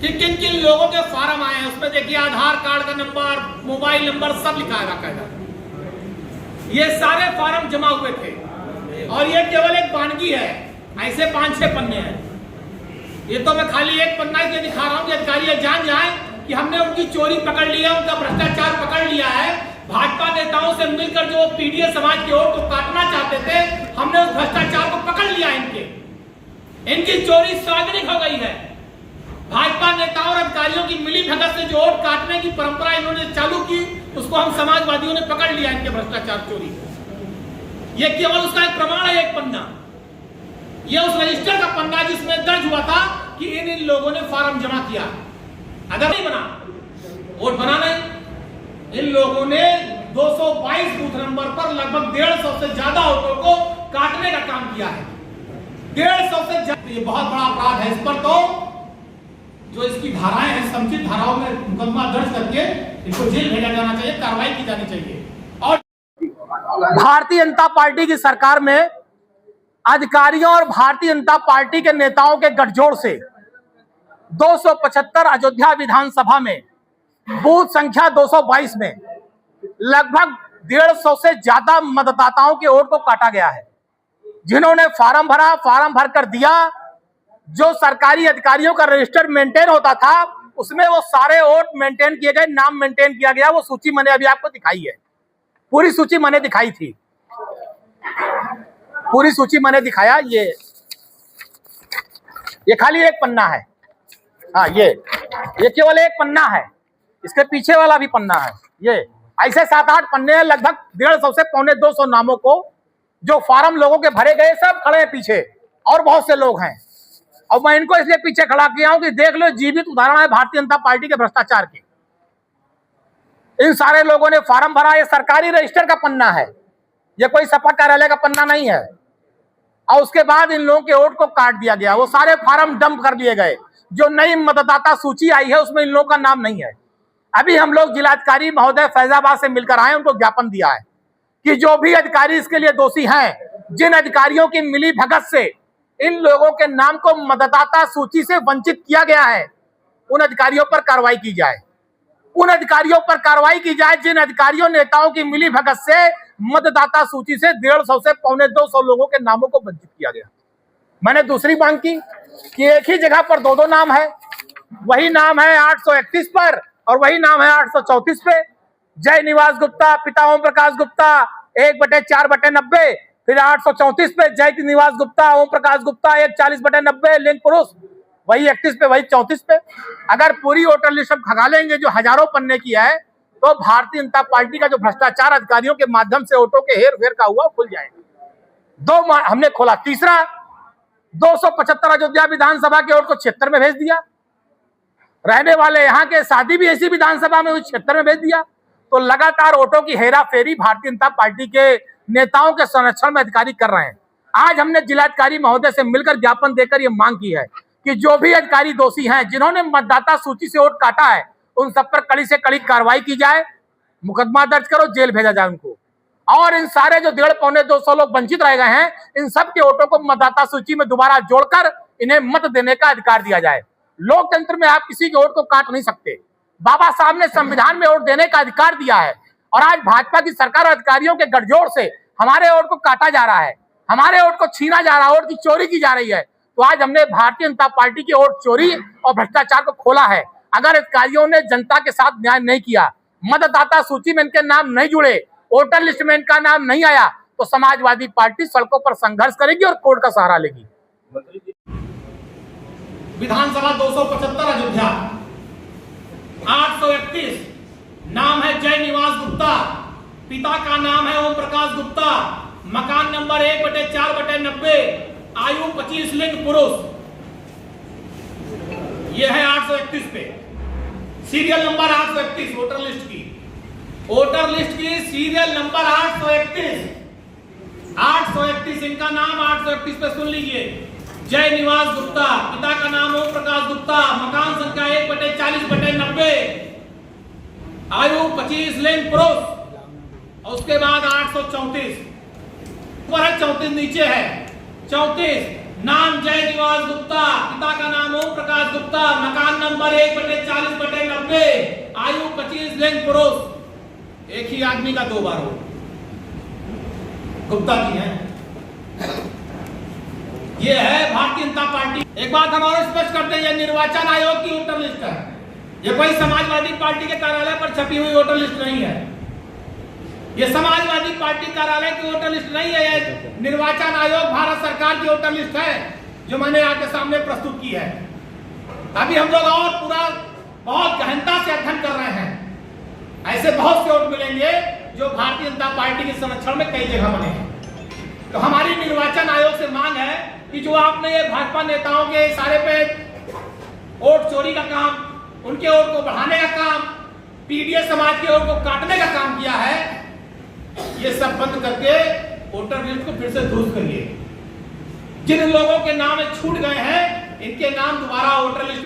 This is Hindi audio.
कि किन किन लोगों के फॉर्म आए हैं। उसमें देखिए आधार कार्ड का नंबर, मोबाइल नंबर सब लिखा है बाकायदा। ये सारे फॉर्म जमा हुए थे और ये केवल एक वानगी है, ऐसे 5-6 पन्ने हैं। ये तो मैं खाली एक पन्ना इसलिए दिखा रहा हूं कि अधिकारी जान जाए कि हमने उनकी चोरी पकड़ लिया, उनका भ्रष्टाचार पकड़ लिया है। भाजपा नेताओं से मिलकर जो पीडीए समाज की ओर को काटना चाहते थे, हमने उस भ्रष्टाचार को पकड़ लिया। इनकी चोरी सार्वजनिक हो गई है। भाजपा नेताओं और अधिकारियों की मिली भगत से जो वोट काटने की परंपरा इन्होंने चालू की, उसको हम समाजवादियों ने पकड़ लिया। इनके भ्रष्टाचार चोरी, ये केवल उसका एक प्रमाण है, एक पन्ना। ये उस रजिस्टर का पन्ना जिसमें दर्ज हुआ था कि इन लोगों ने फॉर्म जमा किया। अगर नहीं बना, वोट बना नहीं, इन लोगों ने 222 बूथ नंबर पर लगभग 150 से ज्यादा वोटों को काटने का काम किया है। 150 से ज्यादा, ये बहुत बड़ा अपराध है। इस पर तो जो इसकी धाराएं हैं, समुचित धाराओं में मुकदमा दर्ज करके इनको जेल भेजा जाना चाहिए, कार्रवाई की जानी चाहिए। और भारतीय जनता पार्टी की सरकार में अधिकारियों और भारतीय जनता पार्टी के नेताओं के गठजोड़ से 275 अयोध्या विधानसभा में बूथ संख्या 222 में लगभग 150 से ज्यादा मतदाताओं के वोट को काटा गया है। जिन्होंने फॉर्म भरा, फॉर्म भर कर दिया, जो सरकारी अधिकारियों का रजिस्टर मेंटेन होता था उसमें वो सारे वोट मेंटेन किए गए, नाम मेंटेन किया गया। वो सूची मैंने अभी आपको दिखाई है, पूरी सूची मैंने दिखाई थी, पूरी सूची मैंने दिखाया। ये खाली एक पन्ना है। हाँ, ये केवल एक पन्ना है, इसके पीछे वाला भी पन्ना है। ये ऐसे 7-8 पन्ने हैं, लगभग 150 से 250 नामों को जो फॉर्म लोगों के भरे गए, सब खड़े हैं पीछे और बहुत से लोग हैं। और मैं इनको इसलिए पीछे खड़ा किया हूं कि देख लो, जीवित उदाहरण है भारतीय जनता पार्टी के भ्रष्टाचार के। इन सारे लोगों ने फॉर्म भरा, ये सरकारी रजिस्टर का पन्ना है, ये कोई सपा कार्यालय का पन्ना नहीं है। और उसके बाद इन लोगों के वोट को काट दिया गया, वो सारे फॉर्म डंप कर दिए गए। जो नई मतदाता सूची आई है उसमें इन लोगों का नाम नहीं है। अभी हम लोग जिलाधिकारी महोदय फैजाबाद से मिलकर आए, उनको ज्ञापन दिया है कि जो भी अधिकारी इसके लिए दोषी हैं, जिन अधिकारियों की मिली भगत से इन लोगों के नाम को मतदाता सूची से वंचित किया गया है, उन अधिकारियों पर कार्रवाई की जाए। उन अधिकारियों पर कार्रवाई की जाए जिन अधिकारियों नेताओं की मिली भगत से मतदाता सूची से 150 से 250 लोगों के नामों को वंचित किया गया। मैंने दूसरी मांग की कि एक ही जगह पर 2 नाम है, वही नाम है 831 पर और वही नाम है 834 पे। जय निवास गुप्ता, पिता ओम प्रकाश गुप्ता 1/4/90, फिर 834 पे जय निवास गुप्ता, ओम प्रकाश गुप्ता 1/40/90, लिंग पुरुष वही 31 पे, वही 34 पे। अगर पूरी वोटर लिस्ट हम खंगा लेंगे जो हजारों पन्ने की है, तो भारतीय जनता पार्टी का जो भ्रष्टाचार अधिकारियों के माध्यम से वोटों के हेर फेर का हुआ खुल जाएगा। 2 हमने खोला। तीसरा, 275 अयोध्या विधानसभा के वोट को 76 में भेज दिया। रहने वाले यहाँ के शादी भी ऐसी विधानसभा में 76 में भेज दिया। तो लगातार वोटों की हेरा फेरी भारतीय जनता पार्टी के नेताओं के संरक्षण में अधिकारी कर रहे हैं। आज हमने जिलाधिकारी महोदय से मिलकर ज्ञापन देकर यह मांग की है कि जो भी अधिकारी दोषी हैं, जिन्होंने मतदाता सूची से वोट काटा है, उन सब पर कड़ी से कड़ी कार्रवाई की जाए, मुकदमा दर्ज करो, जेल भेजा जाए उनको। और इन सारे जो 150-200 लोग वंचित रह गए हैं, इन सब के वोटों को मतदाता सूची में दोबारा जोड़कर इन्हें मत देने का अधिकार दिया जाए। लोकतंत्र में आप किसी के वोट को काट नहीं सकते। बाबा साहब ने संविधान में वोट देने का अधिकार दिया है और आज भाजपा की सरकार अधिकारियों के गठजोड़ से हमारे वोट को काटा जा रहा है, हमारे वोट को छीना जा रहा है, वोट की चोरी की जा रही है। तो आज हमने भारतीय जनता पार्टी की वोट चोरी और भ्रष्टाचार को खोला है। अगर अधिकारियों ने जनता के साथ न्याय नहीं किया, मतदाता सूची में इनके नाम नहीं जुड़े, वोटर लिस्ट में इनका नाम नहीं आया, तो समाजवादी पार्टी सड़कों पर संघर्ष करेगी और कोर्ट का सहारा लेगी। विधानसभा 275 अयोध्या 831, नाम है जय निवास गुप्ता, पिता का नाम है ओम प्रकाश गुप्ता, मकान नंबर 1/4/90, आयु 25, लिंग पुरुष। यह है 831 पे, सीरियल नंबर 831 वोटर लिस्ट की, सीरियल नंबर 831 इनका नाम 831 पे सुन लीजिए। जय निवास गुप्ता, पिता का नाम ओम प्रकाश गुप्ता, मकान संख्या 1/40/90, आयु 25, लिंग पुरुष। और उसके बाद 834 ऊपर है, 34 नीचे है, 34 नाम जय निवास गुप्ता, पिता का नाम ओम प्रकाश गुप्ता, मकान नंबर 1/40/90, आयु 25 लिंग पुरुष। एक ही आदमी का 2 बार हो, गुप्ता जी हैं। ये है भारतीय जनता पार्टी। एक बात हम और स्पष्ट करते हैं, ये निर्वाचन आयोग की वोटर लिस्ट है, ये कोई समाजवादी पार्टी के कार्यालय पर छपी हुई वोटर लिस्ट नहीं है। ये समाजवादी पार्टी कार्यालय की वोटर लिस्ट नहीं है, ये निर्वाचन आयोग भारत सरकार की वोटर लिस्ट है जो मैंने आपके सामने प्रस्तुत की है। अभी हम लोग और पूरा बहुत गहनता से अध्ययन कर रहे हैं। ऐसे बहुत से वोट मिलेंगे जो भारतीय जनता पार्टी के संरक्षण में कई जगह बने हैं। तो हमारी निर्वाचन आयोग से मांग है कि जो आपने ये भाजपा नेताओं के इशारे पे वोट चोरी का काम, उनके वोट को बढ़ाने का काम, पीडीएस समाज के वोट को काटने का काम किया है, ये सब बंद करके वोटर लिस्ट को फिर से दुरुस्त करिए। जिन लोगों के नाम छूट गए हैं, इनके नाम दोबारा वोटर लिस्ट